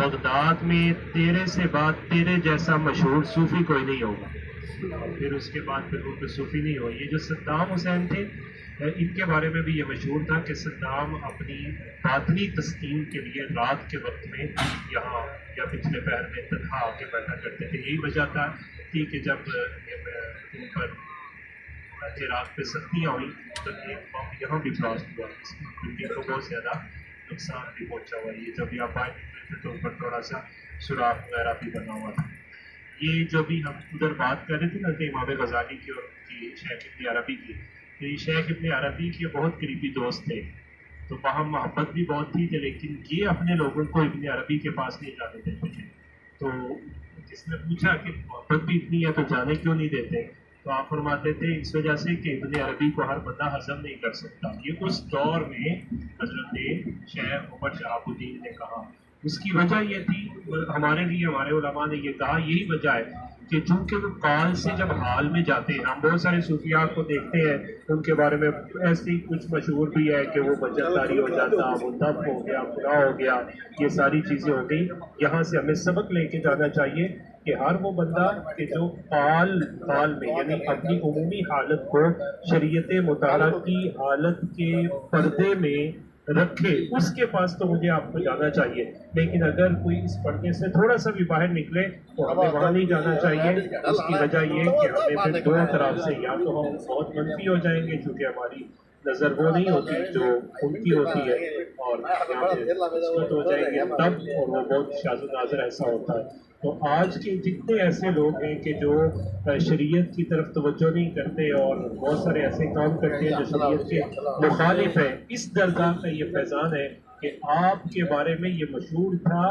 Baghdad میں تیرے سے بعد تیرے جیسا مشہور صوفی کوئی نہیں ہوگا، اور پھر اس کے بعد پھر وہ کوئی صوفی نہیں ہو۔ یہ جو صدام حسین تھے ان کے بارے میں بھی یہ مشہور تھا کہ صدام اپنی باطنی تسکین کے لیے رات کے وقت میں یہاں یا پچھلے پہر میں تنہا آ کے بیٹھا کرتے تھے۔ یہی وجہ تھی کہ جب ان پر عراق پہ سختیاں ہوئیں تو ایک بم یہاں بھی بلاسٹ ہوا، اس کی بلڈنگ کو بہت زیادہ نقصان بھی پہنچا ہوا ہے۔ یہ جب یہاں باہر نکلے تھے تو اوپر تھوڑا سا سوراخ وغیرہ بھی بنا ہوا تھا۔ یہ جو بھی ہم ادھر بات کر رہے تھے نا کہ امام غزالی کی اور کی شیخ ابن عربی کی، تو یہ شیخ ابن عربی کے بہت قریبی دوست تھے، تو باہم محبت بھی بہت تھی، لیکن یہ اپنے لوگوں کو ابن عربی کے پاس نہیں جانے دیتے تھے۔ تو جس نے پوچھا کہ محبت بھی اتنی ہے تو جانے کیوں نہیں دیتے، تو آپ فرماتے تھے اس وجہ سے کہ ابن عربی کو ہر بندہ ہضم نہیں کر سکتا۔ یہ اس دور میں حضرت شیخ عمر شہاب الدین نے کہا۔ اس کی وجہ یہ تھی، ہمارے لیے ہمارے علماء نے یہ کہا، یہی وجہ ہے کہ چونکہ وہ قال سے جب حال میں جاتے ہیں، ہم بہت سارے صوفیاء کو دیکھتے ہیں ان کے بارے میں ایسی کچھ مشہور بھی ہے کہ وہ بچت داری ہو جاتا، وہ دف ہو گیا، خدا ہو گیا، یہ ساری چیزیں ہو گئی۔ یہاں سے ہمیں سبق لے کے جانا چاہیے کہ ہر وہ بندہ کہ جو حال میں یعنی اپنی عمومی حالت کو شریعت مطالعہ کی حالت کے پردے میں رکھے، اس کے پاس تو مجھے آپ کو جانا چاہیے۔ لیکن اگر کوئی اس پردے سے تھوڑا سا بھی باہر نکلے تو ہمیں وہاں نہیں جانا چاہیے۔ اس کی وجہ یہ کہ ہمیں پھر دو طرف سے یا تو ہم بہت منفی ہو جائیں گے کیونکہ ہماری نظر وہ نہیں ہوتی جو ان کی ہوتی ہے، اور قسمت ہو جائیں گے تب، اور وہ بہت شاذ و نادر ایسا ہوتا ہے۔ تو آج کے جتنے ایسے لوگ ہیں کہ جو شریعت کی طرف توجہ نہیں کرتے اور بہت سارے ایسے کام کرتے ہیں جو شریعت کے مخالف ہیں، اس درگاہ کا یہ فیضان ہے کہ آپ کے بارے میں یہ مشہور تھا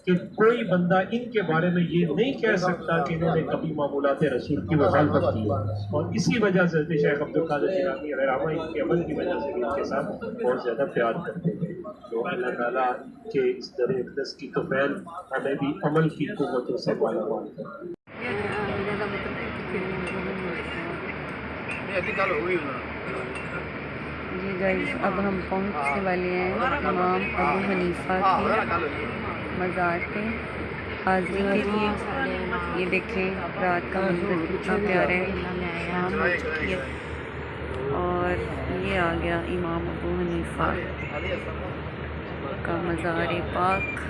کہ کوئی بندہ ان کے بارے میں یہ نہیں کہہ سکتا کہ انہوں نے کبھی معمولات رسول کی مخالفت کی، اور اسی وجہ سے شیخ عبد القادر جیلانی علیہ رحمہ ان کے عمل کی وجہ سے ان کے ساتھ بہت زیادہ پیار کرتے ہیں۔ تو اللہ تعالیٰ کے اس در اقدس کی توفیل ہمیں بھی عمل کی قوتوں سے مالا مال کرے۔ جی گائز، اب ہم پہنچنے والے ہیں امام ابو حنیفہ کے مزار پہ حاضری کے لیے۔ یہ دیکھیں رات کا منظر کتنا پیارا ہے، شام ہو چکی ہے اور یہ آ گیا امام ابو حنیفہ کا مزار پاک۔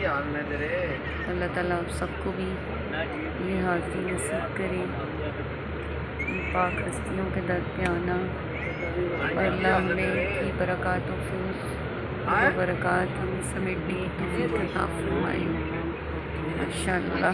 اللہ تعالیٰ آپ سب کو بھی یہ حاضری نصیب کرے، پاک ہستیوں کے در پہ آنا، اور اللہ ہمیں کی برکات و فیض و برکات ہمیں سمیٹنے کی توفیق عطا فرمائے۔ ماشاءاللہ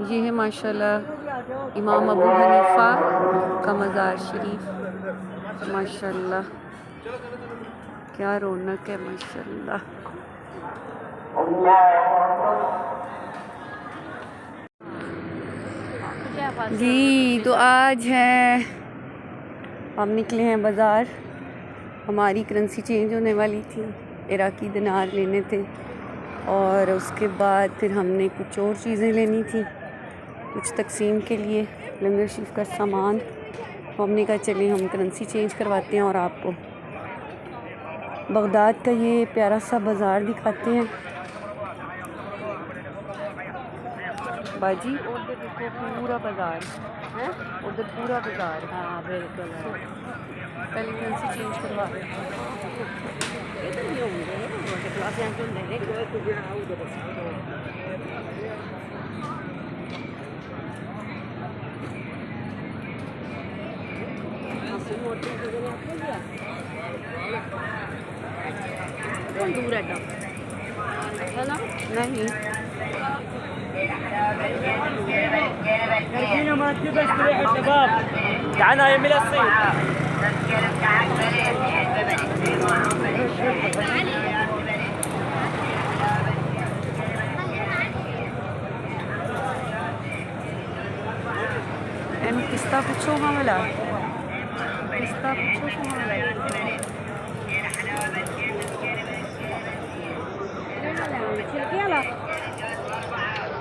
یہ ہے ماشاءاللہ امام ابو حنیفہ کا مزار شریف۔ ماشاءاللہ کیا رونق ہے، ماشاءاللہ۔ جی تو آج ہے ہم نکلے ہیں بازار، ہماری کرنسی چینج ہونے والی تھی، عراقی دینار لینے تھے، اور اس کے بعد پھر ہم نے کچھ اور چیزیں لینی تھی کچھ تقسیم کے لیے، لنگر شریف کا سامان۔ ہم نے کہا چلیں ہم کرنسی چینج کرواتے ہیں اور آپ کو بغداد کا یہ پیارا سا بازار دکھاتے ہیں۔ باجی ادھر دیکھو پورا بازار ہے، ادھر پورا بازار۔ ہاں بالکل، پہلے کرنسی چینج کروا رہے ہیں۔ دور ہے نا؟ نہیں Kista pucho hamala. Kista pucho hamala.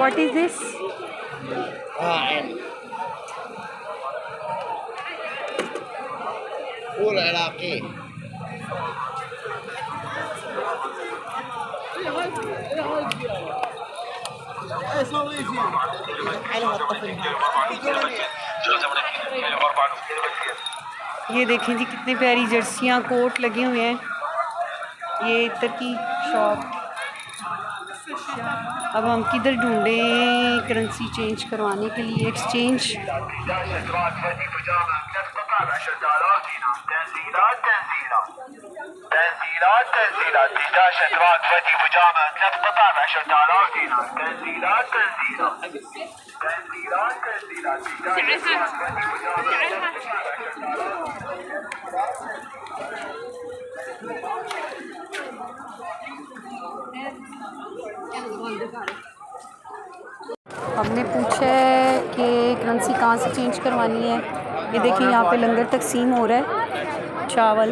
What is this? فول عراقي. یہ دیکھیں جی کتنی پیاری جرسیاں کوٹ لگے ہوئے ہیں. یہ عطر کی شاپ. اب ہم کدھر ڈھونڈیں کرنسی چینج کروانے کے لیے ایکسچینج. ہم نے پوچھا ہے کہ کرنسی کہاں سے چینج کروانی ہے. یہ دیکھیں یہاں پہ لنگر تقسیم ہو رہا ہے. چاول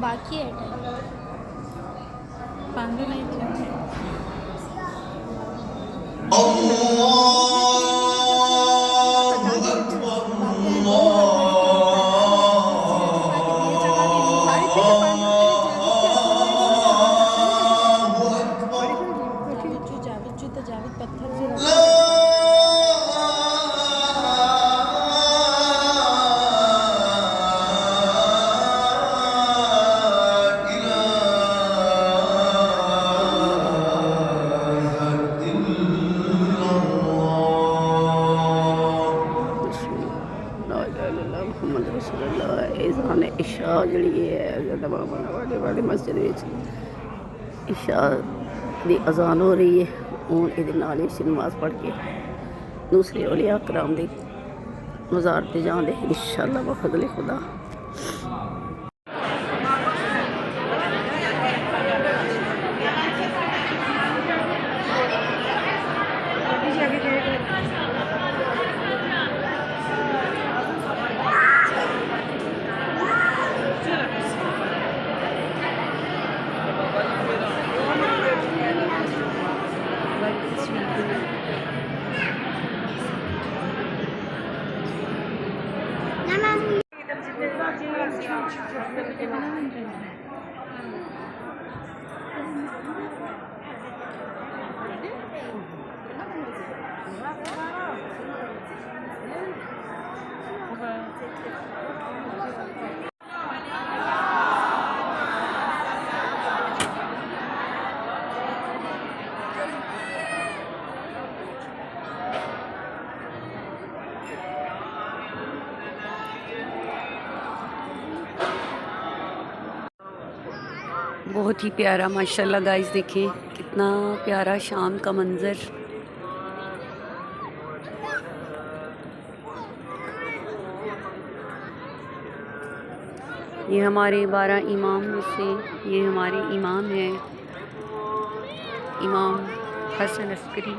باقی ہے پانڈو نہیں تھے. جاوید پتھر سے عشاء جڑی ہے والے مسجد عشاء دی اذان ہو رہی ہے. ہوں یہ نماز پڑھ کے دوسرے اولیاء کرام دی مزار پہ جان دے انشاءاللہ بفضل خدا. بہت ہی پیارا ماشاءاللہ گائز. دیکھیں کتنا پیارا شام کا منظر. یہ ہمارے 12 امام میں سے یہ ہمارے امام ہیں، امام حسن عسکری۔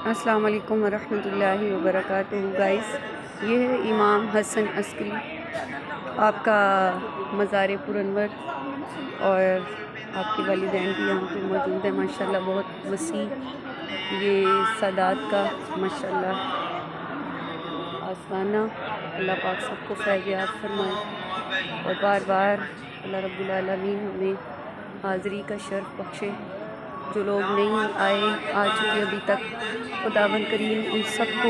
السلام علیکم ورحمۃ اللہ وبرکاتہ گائز، یہ ہے امام حسن عسکری، آپ کا مزار پرانور، اور آپ کے والدین بھی یہاں پہ موجود ہیں ماشاءاللہ، بہت وسیع یہ سادات کا ماشاءاللہ آستانہ۔ اللہ پاک سب کو فیض یاب فرمائے اور بار بار اللہ رب العالمین ہمیں حاضری کا شرف بخشے۔ جو لوگ نہیں آ چکے ابھی تک، خداوند کریم ان سب کو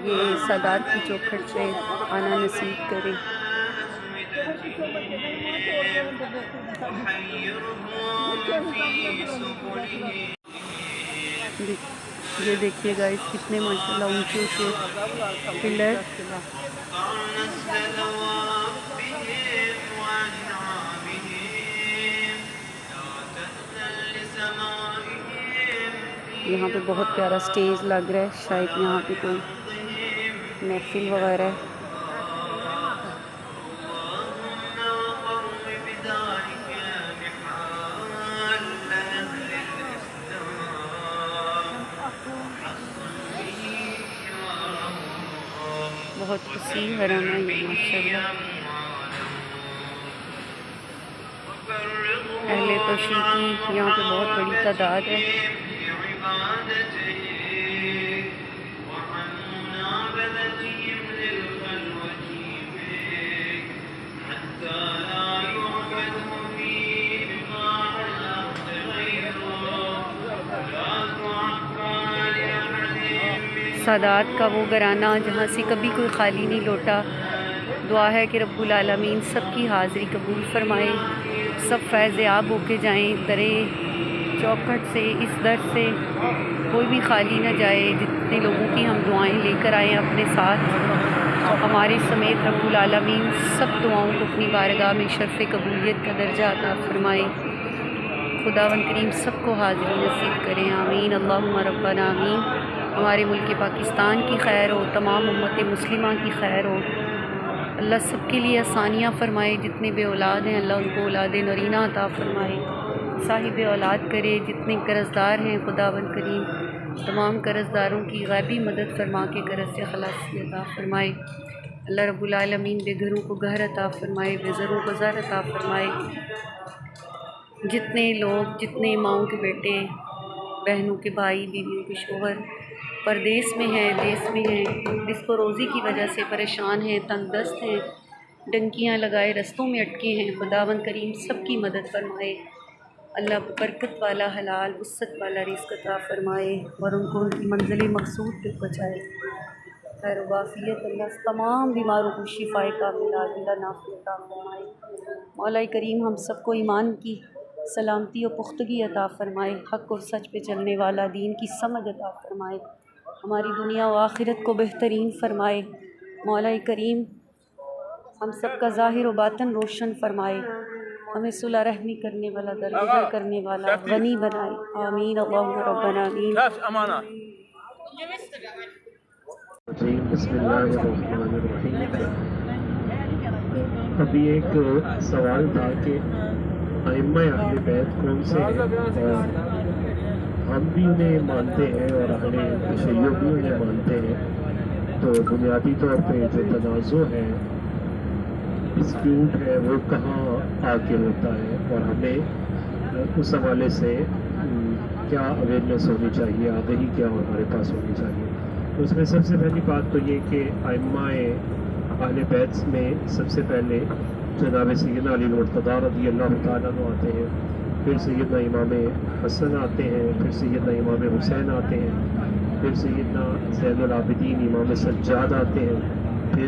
یہ سادات کی چوکھٹ سے آنا نصیب کرے۔ یہ دیکھیے گا اس کتنے ماشاءاللہ اونچے اونچے پلر۔ یہاں پہ بہت پیارا سٹیج لگ رہا ہے، شاید یہاں پہ کوئی محفل وغیرہ ہے۔ بہت وسیع حرم ہے یہ ماشاءاللہ۔ اہل توشیع کی یہاں پہ بہت بڑی تعداد ہے۔ سادات کا وہ گھرانہ جہاں سے کبھی کوئی خالی نہیں لوٹا۔ دعا ہے کہ رب العالمین سب کی حاضری قبول فرمائے، سب فیض یاب ہو کے جائیں، درے چوکھٹ سے اس در سے کوئی بھی خالی نہ جائے۔ جتنے لوگوں کی ہم دعائیں لے کر آئیں اپنے ساتھ، ہمارے سمیت رب العالمین سب دعاؤں کو اپنی بارگاہ میں شرف قبولیت کا درجہ عطا فرمائے۔ خداوند کریم سب کو حاضری نصیب کریں، آمین اللہم ربنا آمین۔ ہمارے ملک پاکستان کی خیر ہو، تمام امت مسلمہ کی خیر ہو، اللہ سب کے لیے آسانیاں فرمائے۔ جتنے بے اولاد ہیں اللہ ان کو اولاد نرینہ عطا فرمائے، صاحب اولاد کرے۔ جتنے قرض دار ہیں خداوند کریم تمام قرض داروں کی غیبی مدد فرما کے قرض سے خلاصی عطا فرمائے۔ اللہ رب العالمین بے گھروں کو گھر عطا فرمائے، بے زروں کو زر عطا فرمائے۔ جتنے لوگ، جتنے ماؤں کے بیٹے، بہنوں کے بھائی، بیویوں کے شوہر پردیس میں ہیں، دیس میں ہیں، رزق و روزی کی وجہ سے پریشان ہیں، تنگ دست ہیں، ڈنکیاں لگائے رستوں میں اٹکے ہیں، خداوند کریم سب کی مدد فرمائے۔ اللہ برکت والا حلال وسعت والا رزق عطا فرمائے اور ان کو ان کی منزل مقصود تک پہنچائے۔ خیر و عافیت اللہ تمام بیماروں کو شفائے کاملہ عاجلہ نافع عطا فرمائے۔ مولا کریم ہم سب کو ایمان کی سلامتی و پختگی عطا فرمائے، حق اور سچ پہ چلنے والا دین کی سمجھ عطا فرمائے، ہماری دنیا و آخرت کو بہترین فرمائے۔ مولا کریم ہم سب کا ظاہر و باطن روشن فرمائے، ہمیں صلح رحمی کرنے والا، درگزر کرنے والا غنی بنائے، آمین اللہم ربنا آمین۔ بسم اللہ الرحمن الرحیم۔ ابھی ایک سوال تھا کہ ائمہ اہل بیت کون سے ہیں، اور ہم بھی انہیں مانتے ہیں اور اہل تشیع بھی انہیں مانتے ہیں، تو بنیادی طور پہ جو تنازع ہے، ڈسپیوٹ ہے، وہ کہاں آ کے ہوتا ہے اور ہمیں اس حوالے سے کیا اویئرنیس ہونی چاہیے، آگہی کیا ہمارے پاس ہونی چاہیے۔ تو اس میں سب سے پہلی بات تو یہ کہ ائمہ اہل بیت میں سب سے پہلے جناب سیدنا علی المرتضیٰ رضی اللہ تعالیٰ عنہ آتے ہیں، پھر سیدنا امام حسن آتے ہیں، پھر سیدنا امام حسین آتے ہیں، پھر سیدنا زین العابدین امام سجاد آتے ہیں، پھر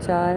4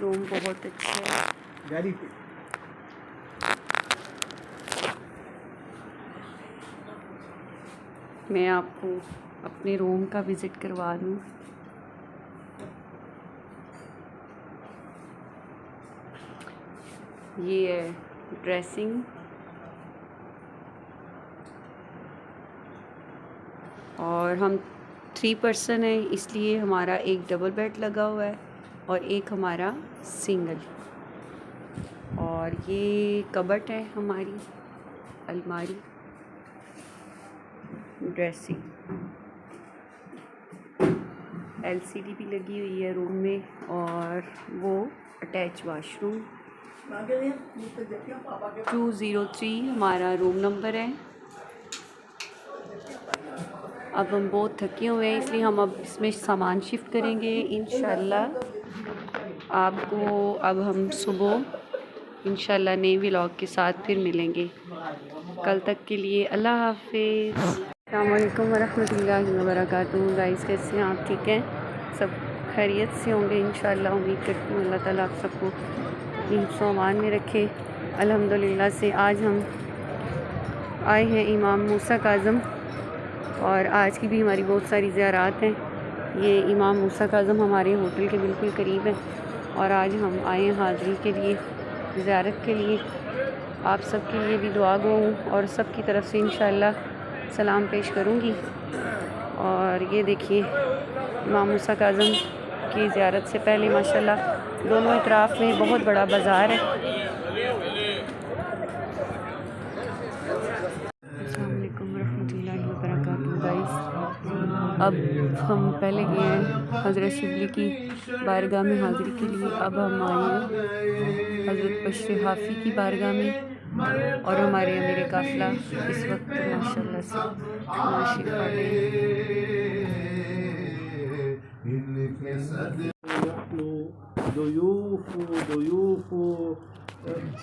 روم بہت اچھا ہے. میں آپ کو اپنے روم کا وزٹ کروا دوں. یہ ہے ڈریسنگ اور ہم 3 پرسن ہیں، اس لیے ہمارا ایک ڈبل بیڈ لگا ہوا ہے اور ایک ہمارا سنگل. اور یہ کبٹ ہے ہماری الماری. ڈریسنگ LCD بھی لگی ہوئی ہے روم میں اور وہ اٹیچ واش روم. 203 ہمارا روم نمبر ہے. اب ہم بہت تھکے ہوئے ہیں، اس لیے ہم اب اس میں سامان شفٹ کریں گے انشاءاللہ. آپ کو اب ہم صبح انشاءاللہ نئے ولاگ کے ساتھ پھر ملیں گے. کل تک کے لیے اللہ حافظ. السلام علیکم ورحمۃ اللہ وبرکاتہ. گائز کیسے ہیں آپ؟ ٹھیک ہیں؟ سب خیریت سے ہوں گے انشاءاللہ. امید کرتی ہوں اللہ تعالیٰ آپ سب کو حفظ و امان میں رکھے. الحمدللہ سے آج ہم آئے ہیں امام موسیٰ کاظم اور آج کی بھی ہماری بہت ساری زیارات ہیں. یہ امام موسیٰ کاظم ہمارے ہوٹل کے بالکل قریب ہے اور آج ہم آئے ہیں حاضری کے لیے، زیارت کے لیے. آپ سب کے لیے بھی دعا گو ہوں اور سب کی طرف سے انشاءاللہ سلام پیش کروں گی. اور یہ دیکھیے امام موسیٰ کاظم کی زیارت سے پہلے ماشاءاللہ دونوں اطراف میں بہت بڑا بازار ہے. السلام علیکم ورحمۃ اللہ وبرکاتہ. گائز اب ہم پہلے گئے ہیں حضرت شبلی کی بارگاہ میں حاضری کے لیے. اب ہم آئے ہیں حضرت بشر حافی کی بارگاہ میں اور ہمارے امیر قافلہ اس وقت ماشاءاللہ سے تشریف لاتے ہیں.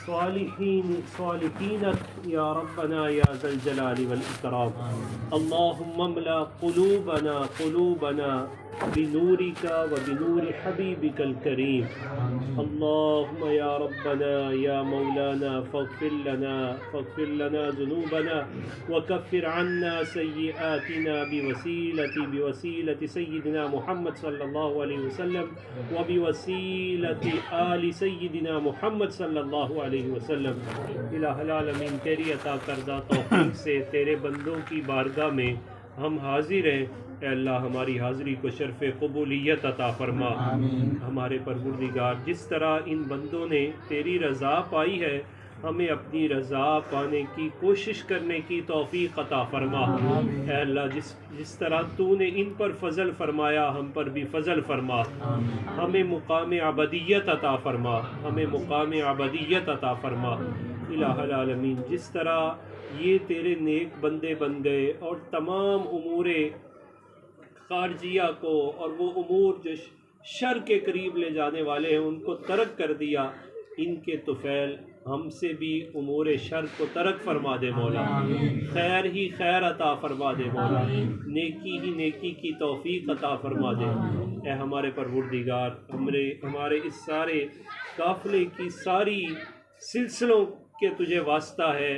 صالحینك یا ربنا یا ذا الجلال والإکرام. اللهم املأ قلوبنا بنورك وبنور حبيبك الكريم. اللهم يا ربنا يا مولانا فاغفر لنا ذنوبنا وكفر عنا سيئاتنا بوسيلة سيدنا محمد صلى الله عليه وسلم وبوسيلة آل سيدنا محمد صلى الله عليه وسلم. الہ العالمین تیری عطا کردہ توفیق سے تیرے بندوں کی بارگاہ میں ہم حاضر ہیں. اے اللہ ہماری حاضری کو شرف قبولیت عطا فرما. ہمارے پروردگار جس طرح ان بندوں نے تیری رضا پائی ہے ہمیں اپنی رضا پانے کی کوشش کرنے کی توفیق عطا فرما. اے اللہ جس طرح تو نے ان پر فضل فرمایا ہم پر بھی فضل فرما. ہمیں مقام عبدیت عطا فرما. عطا فرما. الہ العالمین جس طرح یہ تیرے نیک بندے بن گئے اور تمام امور خارجیہ کو اور وہ امور جو شر کے قریب لے جانے والے ہیں ان کو ترک کر دیا، ان کے طفیل ہم سے بھی امور شر کو ترک فرما دے مولا. خیر ہی خیر عطا فرما دے مولا. نیکی ہی نیکی کی توفیق عطا فرما دے. اے ہمارے پروردگار ہمارے اس سارے قافلے کی ساری سلسلوں کے تجھے واسطہ ہے،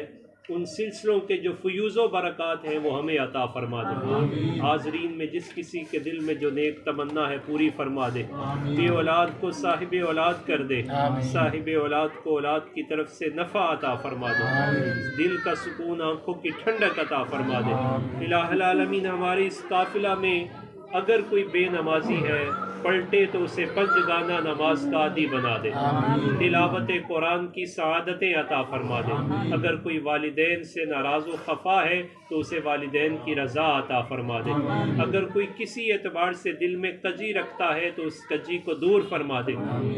ان سلسلوں کے جو فیوز و برکات ہیں وہ ہمیں عطا فرما دے. حاضرین میں جس کسی کے دل میں جو نیک تمنا ہے پوری فرما دے. بے اولاد کو صاحب اولاد کر دے. صاحب اولاد کو اولاد کی طرف سے نفع عطا فرما دے. دل کا سکون، آنکھوں کی ٹھنڈک عطا فرما دے. الہ العالمین ہمارے اس قافلہ میں اگر کوئی بے نمازی ہے پلٹے تو اسے 5 گانا نماز کا عادی بنا دے. تلاوت قرآن کی سعادتیں عطا فرما دے. اگر کوئی والدین سے ناراض و خفا ہے تو اسے والدین کی رضا عطا فرما دے. اگر کوئی کسی اعتبار سے دل میں کجی رکھتا ہے تو اس کجی کو دور فرما دے.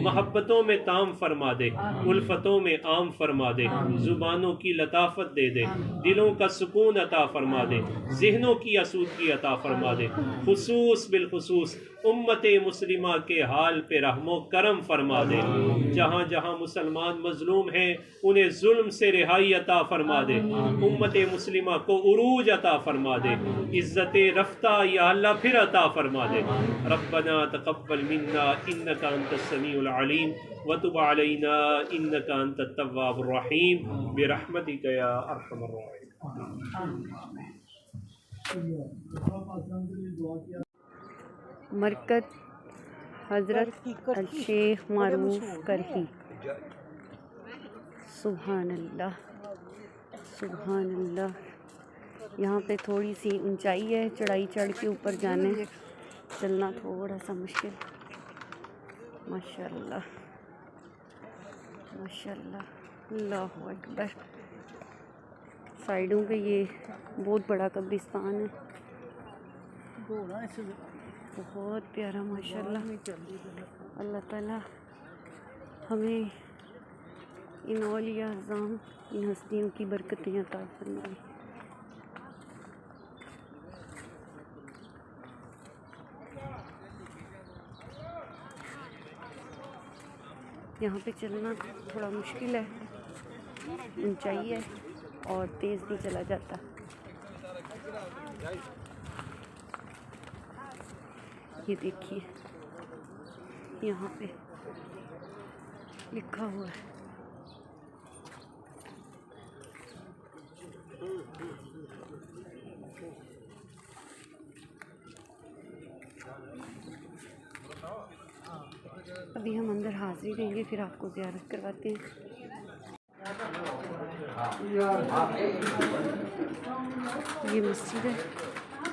محبتوں میں تام فرما دے. الفتوں میں عام فرما دے. زبانوں کی لطافت دے دے. دلوں کا سکون عطا فرما دے. ذہنوں کی آسودگی عطا فرما دے. بالخصوص امت مسلمہ کے حال پہ رحم و کرم فرما دے، جہاں جہاں مسلمان مظلوم ہیں انہیں ظلم سے رہائی عطا فرما دے، امت مسلمہ کو عروج عطا فرما دے، عزت رفتہ یا اللہ پھر عطا فرما دے۔ ربنا تقبل منا انک انت السمیع العلیم وتب علینا انک انت التواب الرحیم برحمتک یا ارحم الراحمین۔ مرکز حضرت الشیخ معروف کرہی۔ سبحان اللہ سبحان اللہ۔ یہاں پہ تھوڑی سی اونچائی ہے، چڑھائی چڑھ کے اوپر جانے، چلنا تھوڑا سا مشکل۔ ماشاء اللہ ماشاء اللہ، اللہ اکبر۔ سائڈوں پہ یہ بہت بڑا قبرستان ہے، بہت پیارا ماشاء اللہ۔ اللہ تعالیٰ ہمیں ان اولیاء اعظام، ان ہستیوں کی برکتیں عطا فرمائے۔ یہاں پہ چلنا تھوڑا مشکل ہے، اونچائی ہے اور تیز بھی چلا جاتا۔ یہ دیکھیے یہاں پہ لکھا ہوا ہے۔ ابھی ہم اندر حاضری دیں گے، پھر آپ کو زیارت کرواتے ہیں۔ یہ مسجد ہے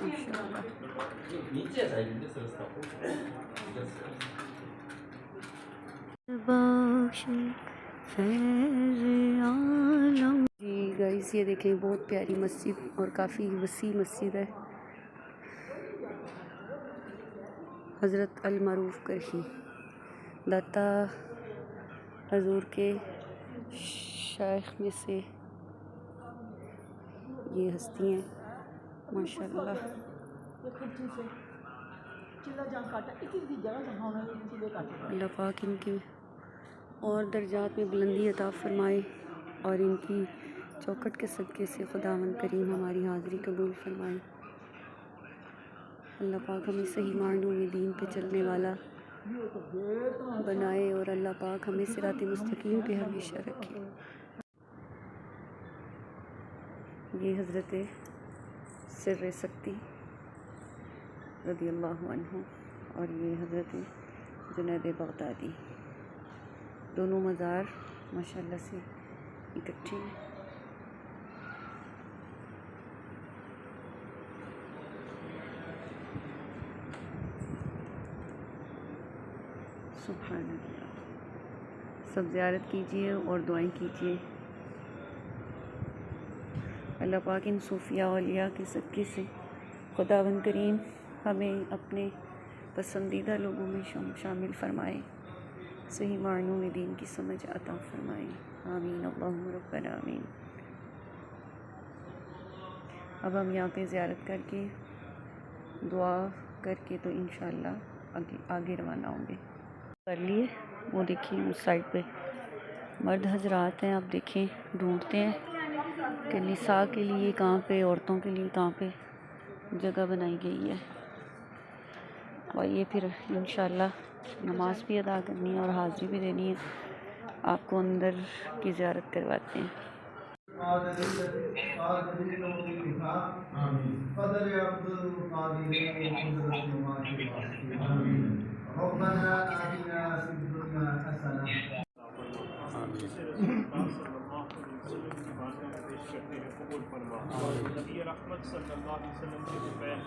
ماشاء اللہ۔ جی گائز یہ دیکھیں بہت پیاری مسجد اور کافی وسیع مسجد ہے، حضرت المعروف کرہی داتا حضور کے شیخ میں سے یہ ہستی ہیں ماشاء اللہ۔ اللہ پاک ان کی اور درجات میں بلندی عطا فرمائے اور ان کی چوکھٹ کے صدقے سے خداوند کریم ہماری حاضری قبول فرمائے۔ اللہ پاک ہمیں صحیح معنوں میں دین پہ چلنے والا بنائے اور اللہ پاک ہمیں صراط مستقیم پہ ہمیشہ رکھے۔ یہ حضرت سر سکتی رضی اللہ عنہ اور یہ حضرت جنید بغدادی، دونوں مزار ماشاءاللہ سے اکٹھے ہیں۔ سبحان اللہ۔ سب زیارت کیجئے اور دعائیں کیجئے، اللہ پاک ان صوفیہ اولیاء کے صدقے سے خداوند کریم ہمیں اپنے پسندیدہ لوگوں میں شامل فرمائے، صحیح معنوں میں دین کی سمجھ عطا فرمائے، آمین اللہم ربنا آمین۔ اب ہم یہاں پہ زیارت کر کے دعا کر کے تو انشاءاللہ آگے روانہ ہوں گے۔ کر لیے وہ دیکھیں اس سائڈ پہ مرد حضرات ہیں، آپ دیکھیں ڈھونڈتے ہیں کہ نساء کے لیے کہاں پہ، عورتوں کے لیے کہاں پہ جگہ بنائی گئی ہے۔ اور یہ پھر انشاءاللہ نماز بھی ادا کرنی ہے اور حاضری بھی دینی ہے، آپ کو اندر کی زیارت کرواتے ہیں۔ نبی رحمت صلی اللہ علیہ وسلم کے دوپہر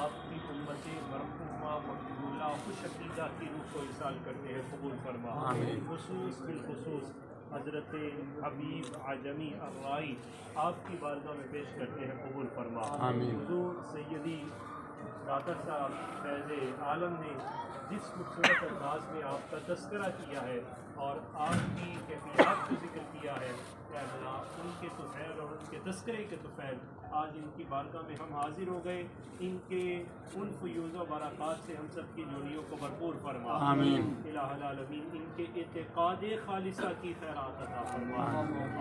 آپ کی امت مرحومہ مقبولہ خوش عقیدہ کی روح کو احسان کرتے ہیں، قبول فرما۔ خصوص بالخصوص حضرت حبیب عجمی الرائی آپ کی بارگاہ میں پیش کرتے ہیں، قبول فرما۔ حضور سیدی داتا صاحب فیض عالم نے جس خوبصورت انداز میں آپ کا تذکرہ کیا ہے اور آپ کی کیفیات کو ذکر کیا ہے، کہ اللہ ان کے طفیل اور ان کے تذکرے کے طفیل آج ان کی بارگاہ میں ہم حاضر ہو گئے، ان کے ان فیوز و برکات سے ہم سب کی جوڑیوں کو بھرپور فرما، آمین الہ العالمین، ان کے اعتقاد خالصہ کی خیرات عطا فرما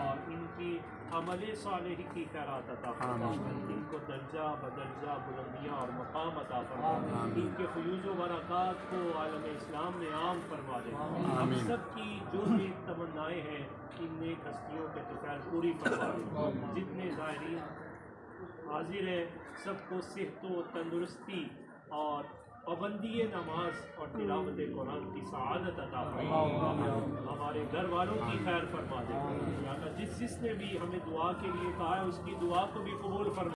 اور ان کی عمل صالح کی خیرات عطا فرما، ان کو درجہ بدرجہ بلندیاں اور مقام عطا فرما، ان کے فیوز و برکات کو عالم اسلام میں عام فرما دے، ہم سب کی جو بھی تمنائیں ہیں ان نیک ہستیوں کے طفیل پوری فرما دے، جتنے زائرین حاضر ہیں سب کو صحت و تندرستی اور پابندی نماز اور تلاوت قرآن کی سعادت عطا فرما، ہمارے گھر والوں کی خیر فرما دے، یا اللہ جس نے بھی ہمیں دعا کے لیے کہا ہے اس کی دعا کو بھی قبول فرما۔